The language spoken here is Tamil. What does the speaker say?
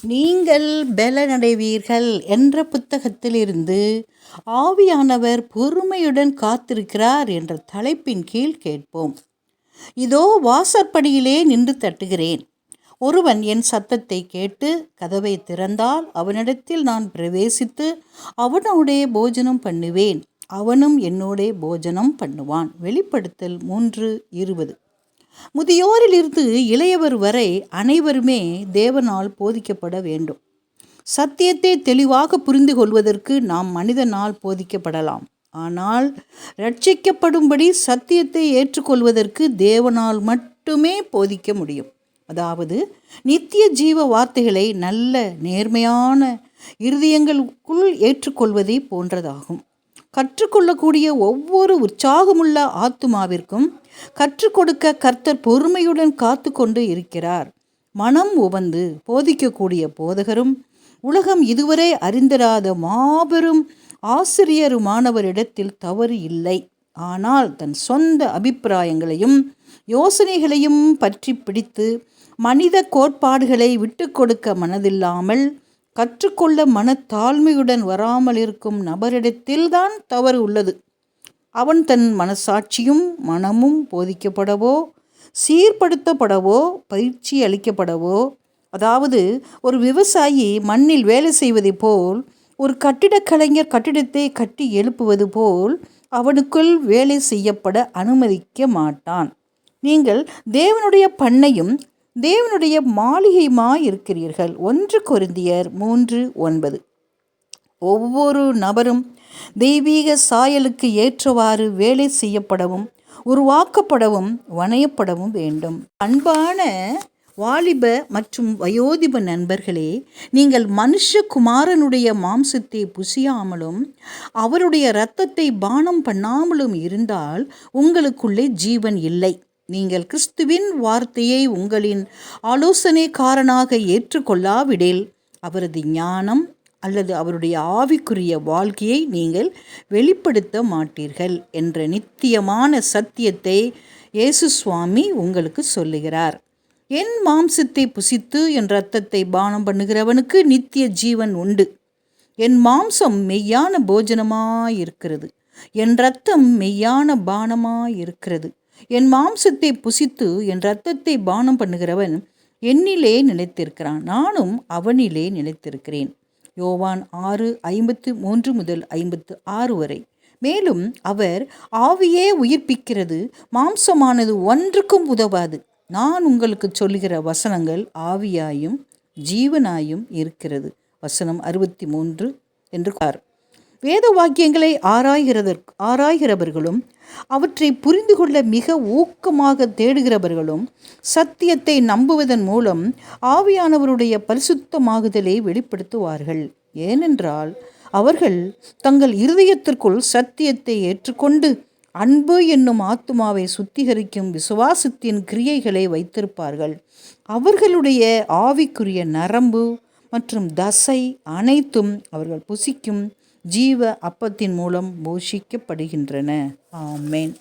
நீங்கள் பலனடைவீர்கள் என்ற புத்தகத்திலிருந்து ஆவியானவர் பொறுமையுடன் காத்திருக்கிறார் என்ற தலைப்பின் கீழ் கேட்போம். இதோ வாசற்படியிலே நின்று தட்டுகிறேன். ஒருவன் என் சத்தத்தை கேட்டு கதவை திறந்தால் அவனிடத்தில் நான் பிரவேசித்து அவனோடே போஜனம் பண்ணுவேன், அவனும் என்னோடே போஜனம் பண்ணுவான். வெளிப்படுத்தல் 3:20. முதியோரிலிருந்து இளையவர் வரை அனைவருமே தேவனால் போதிக்கப்பட வேண்டும். சத்தியத்தை தெளிவாக புரிந்து கொள்வதற்கு நாம் மனிதனால் போதிக்கப்படலாம். ஆனால் ரட்சிக்கப்படும்படி சத்தியத்தை ஏற்றுக்கொள்வதற்கு தேவனால் மட்டுமே போதிக்க முடியும். அதாவது நித்திய ஜீவ வார்த்தைகளை நல்ல நேர்மையான இருதயங்களுக்குள் ஏற்றுக்கொள்வதை போன்றதாகும். கற்றுக்கொள்ளக்கூடிய ஒவ்வொரு உற்சாகமுள்ள ஆத்துமாவிற்கும் கற்றுக் கொடுக்க கர்த்தர் பொறுமையுடன் காத்து கொண்டு இருக்கிறார். மனம் உவந்து போதிக்கக்கூடிய போதகரும் உலகம் இதுவரை அறிந்திராத மாபெரும் ஆசிரியருமானவரிடத்தில் தவறு இல்லை. ஆனால் தன் சொந்த அபிப்பிராயங்களையும் யோசனைகளையும் பற்றி பிடித்து மனித கோட்பாடுகளை விட்டு கொடுக்க மனதில்லாமல் கற்றுக்கொள்ள மனத்தாழ்மையுடன் வராமல் இருக்கும் நபரிடத்தில்தான் தவறு உள்ளது. அவன் தன் மனசாட்சியும் மனமும் போதிக்கப்படவோ சீர்படுத்தப்படவோ பயிற்சி அளிக்கப்படவோ, அதாவது ஒரு விவசாயி மண்ணில் வேலை செய்வது போல், ஒரு கட்டிடக் கலைஞர் கட்டிடத்தை கட்டி எழுப்புவது போல் அவனுக்குள் வேலை செய்யப்பட அனுமதிக்க மாட்டான். நீங்கள் தேவனுடைய பண்ணையும் தேவனுடைய மாளிகையுமாய் இருக்கிறீர்கள். 1 கொரிந்தியர் 3:9. ஒவ்வொரு நபரும் தெய்வீக சாயலுக்கு ஏற்றவாறு வேலை செய்யப்படவும் உருவாக்கப்படவும் வணையப்படவும் வேண்டும். அன்பான வாலிப மற்றும் வயோதிப நண்பர்களே, நீங்கள் மனுஷகுமாரனுடைய மாம்சத்தை புசியாமலும் அவருடைய இரத்தத்தை பானம் பண்ணாமலும் இருந்தால் உங்களுக்குள்ளே ஜீவன் இல்லை. நீங்கள் கிறிஸ்துவின் வார்த்தையை உங்களின் ஆலோசனைக்காரனாக ஏற்றுக்கொள்ளாவிடில் அவரது ஞானம் அல்லது அவருடைய ஆவிக்குரிய வாழ்க்கையை நீங்கள் வெளிப்படுத்த மாட்டீர்கள் என்ற நித்தியமான சத்தியத்தை இயேசு சுவாமி உங்களுக்கு சொல்லுகிறார். என் மாம்சத்தை புசித்து என் இரத்தத்தை பானம் பண்ணுகிறவனுக்கு நித்திய ஜீவன் உண்டு. என் மாம்சம் மெய்யான போஜனமாயிருக்கிறது, என் இரத்தம் மெய்யான பானமாயிருக்கிறது. என் மாம்சத்தை புசித்து என் இரத்தத்தை பானம் பண்ணுகிறவன் என்னிலே நிலைத்திருக்கிறான், நானும் அவனிலே நிலைத்திருக்கிறேன். யோவான் 6:53-56 வரை. மேலும் அவர் ஆவியே உயிர்ப்பிக்கிறது, மாம்சமானது ஒன்றுக்கும் உதவாது. நான் உங்களுக்கு சொல்லுகிற வசனங்கள் ஆவியாயும் ஜீவனாயும் இருக்கிறது. வசனம் 63 என்று வேத வாக்கியங்களை ஆராய்கிறவர்களும் அவற்றை புரிந்து கொள்ள மிக ஊக்கமாக தேடுகிறவர்களும் சத்தியத்தை நம்புவதன் மூலம் ஆவியானவருடைய பரிசுத்தமாகுதலை வெளிப்படுத்துவார்கள். ஏனென்றால் அவர்கள் தங்கள் இருதயத்திற்குள் சத்தியத்தை ஏற்றுக்கொண்டு அன்பு என்னும் ஆத்துமாவை சுத்திகரிக்கும் விசுவாசத்தின் கிரியைகளை வைத்திருப்பார்கள். அவர்களுடைய ஆவிக்குரிய நரம்பு மற்றும் தசை அனைத்தும் அவர்கள் புசிக்கும் ஜீவ அப்பத்தின் மூலம் போஷிக்கப்படுகின்றன. ஆமென்.